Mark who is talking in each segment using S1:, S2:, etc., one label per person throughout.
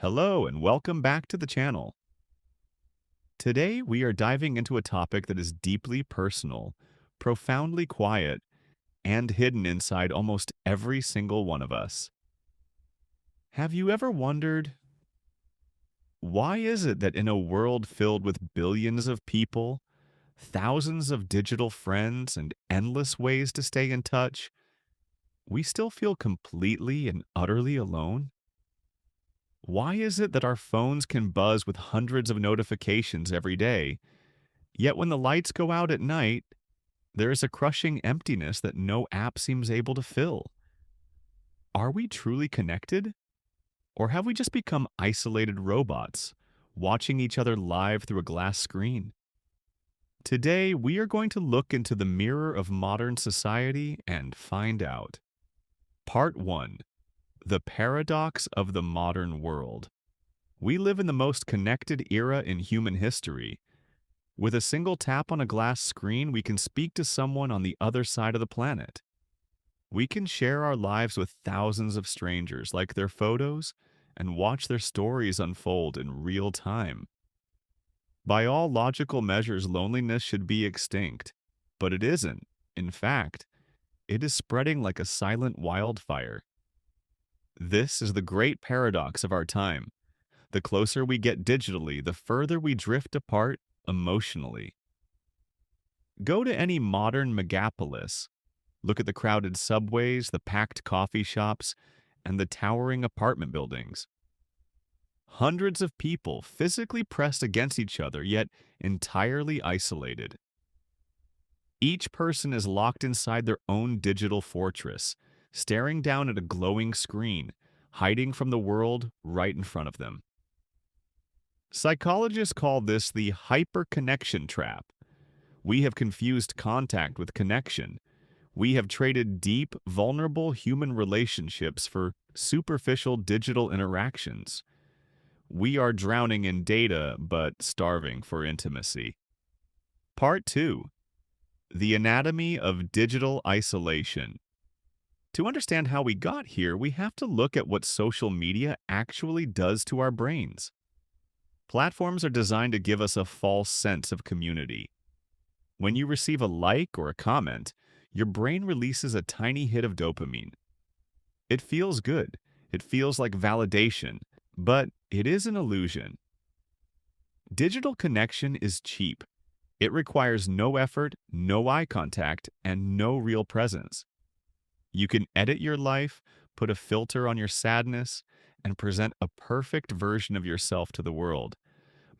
S1: Hello and welcome back to the channel. Today we are diving into a topic that is deeply personal, profoundly quiet, and hidden inside almost every single one of us. Have you ever wondered, why is it that in a world filled with billions of people, thousands of digital friends, and endless ways to stay in touch, we still feel completely and utterly alone? Why is it that our phones can buzz with hundreds of notifications every day, yet when the lights go out at night, there is a crushing emptiness that no app seems able to fill? Are we truly connected? Or have we just become isolated robots, watching each other live through a glass screen? Today, we are going to look into the mirror of modern society and find out. Part 1. The Paradox of the Modern World. We live in the most connected era in human history. With a single tap on a glass screen, we can speak to someone on the other side of the planet. We can share our lives with thousands of strangers, like their photos, and watch their stories unfold in real time. By all logical measures, loneliness should be extinct, but it isn't. In fact, it is spreading like a silent wildfire. This is the great paradox of our time. The closer we get digitally, the further we drift apart emotionally. Go to any modern megapolis. Look at the crowded subways, the packed coffee shops, and the towering apartment buildings. Hundreds of people physically pressed against each other, yet entirely isolated. Each person is locked inside their own digital fortress, staring down at a glowing screen, hiding from the world right in front of them. Psychologists call this the hyperconnection trap. We have confused contact with connection. We have traded deep, vulnerable human relationships for superficial digital interactions. We are drowning in data, but starving for intimacy. Part 2. The Anatomy of Digital Isolation. To understand how we got here, we have to look at what social media actually does to our brains. Platforms are designed to give us a false sense of community. When you receive a like or a comment, your brain releases a tiny hit of dopamine. It feels good. It feels like validation, but it is an illusion. Digital connection is cheap. It requires no effort, no eye contact, and no real presence. You can edit your life, put a filter on your sadness, and present a perfect version of yourself to the world.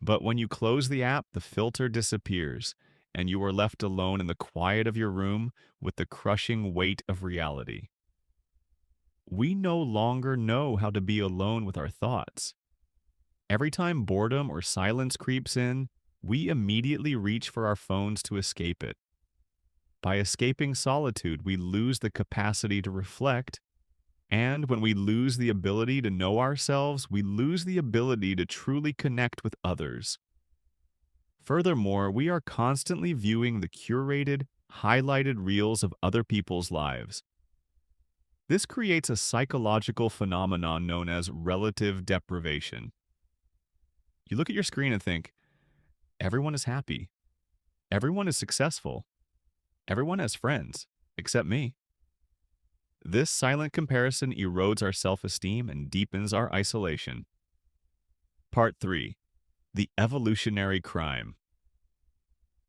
S1: But when you close the app, the filter disappears, and you are left alone in the quiet of your room with the crushing weight of reality. We no longer know how to be alone with our thoughts. Every time boredom or silence creeps in, we immediately reach for our phones to escape it. By escaping solitude, we lose the capacity to reflect, and when we lose the ability to know ourselves, we lose the ability to truly connect with others. Furthermore, we are constantly viewing the curated, highlighted reels of other people's lives. This creates a psychological phenomenon known as relative deprivation. You look at your screen and think, everyone is happy, everyone is successful, everyone has friends, except me. This silent comparison erodes our self-esteem and deepens our isolation. Part 3. The Evolutionary Crime.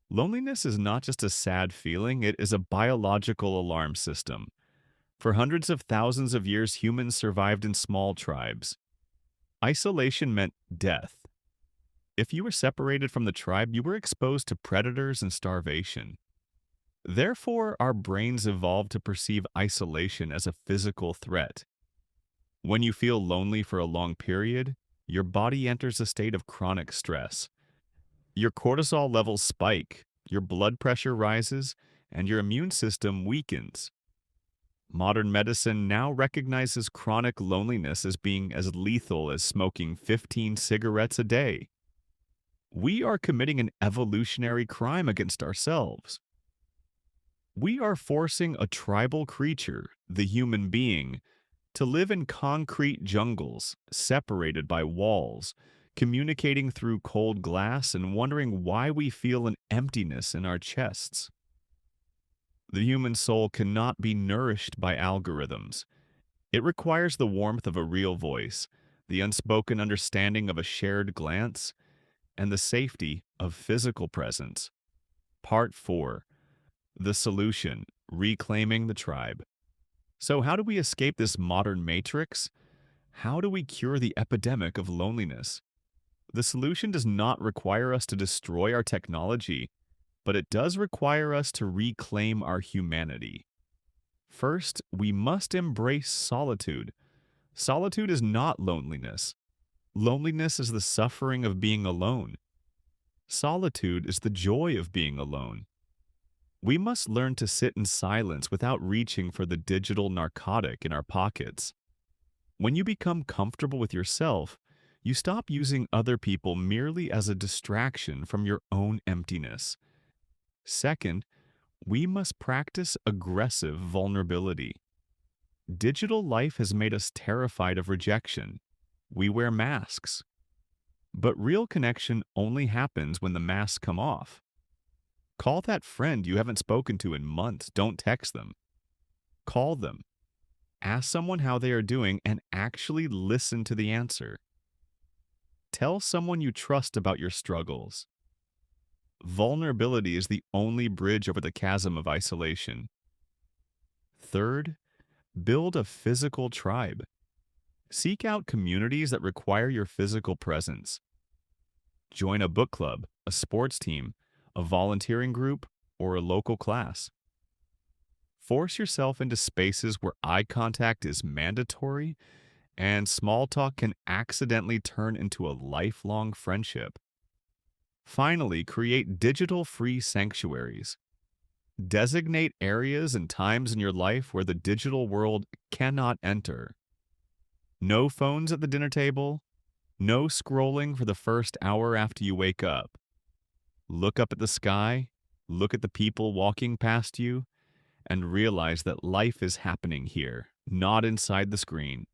S1: Loneliness is not just a sad feeling, it is a biological alarm system. For hundreds of thousands of years, humans survived in small tribes. Isolation meant death. If you were separated from the tribe, you were exposed to predators and starvation. Therefore, our brains evolved to perceive isolation as a physical threat. When you feel lonely for a long period, your body enters a state of chronic stress. Your cortisol levels spike, your blood pressure rises, and your immune system weakens. Modern medicine now recognizes chronic loneliness as being as lethal as smoking 15 cigarettes a day. We are committing an evolutionary crime against ourselves. We are forcing a tribal creature, the human being, To live in concrete jungles, separated by walls, communicating through cold glass and wondering why we feel an emptiness in our chests. The human soul cannot be nourished by algorithms. It requires the warmth of a real voice, the unspoken understanding of a shared glance, and the safety of physical presence. Part 4. The Solution: Reclaiming the Tribe. So, how do we escape this modern matrix? How do we cure the epidemic of loneliness? The solution does not require us to destroy our technology, but it does require us to reclaim our humanity. First, we must embrace solitude. Solitude is not loneliness. Loneliness is the suffering of being alone. Solitude is the joy of being alone. We must learn to sit in silence without reaching for the digital narcotic in our pockets. When you become comfortable with yourself, you stop using other people merely as a distraction from your own emptiness. Second, we must practice aggressive vulnerability. Digital life has made us terrified of rejection. We wear masks. But real connection only happens when the masks come off. Call that friend you haven't spoken to in months. Don't text them. Call them. Ask someone how they are doing and actually listen to the answer. Tell someone you trust about your struggles. Vulnerability is the only bridge over the chasm of isolation. Third, build a physical tribe. Seek out communities that require your physical presence. Join a book club, a sports team, a volunteering group, or a local class. Force yourself into spaces where eye contact is mandatory and small talk can accidentally turn into a lifelong friendship. Finally, create digital-free sanctuaries. Designate areas and times in your life where the digital world cannot enter. No phones at the dinner table. No scrolling for the first hour after you wake up. Look up at the sky, look at the people walking past you, and realize that life is happening here, not inside the screen.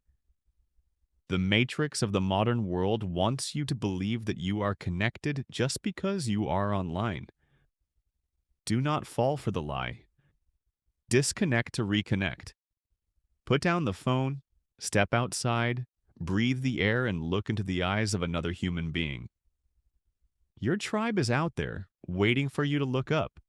S1: The matrix of the modern world wants you to believe that you are connected just because you are online. Do not fall for the lie. Disconnect to reconnect. Put down the phone, step outside, breathe the air, and look into the eyes of another human being. Your tribe is out there, waiting for you to look up.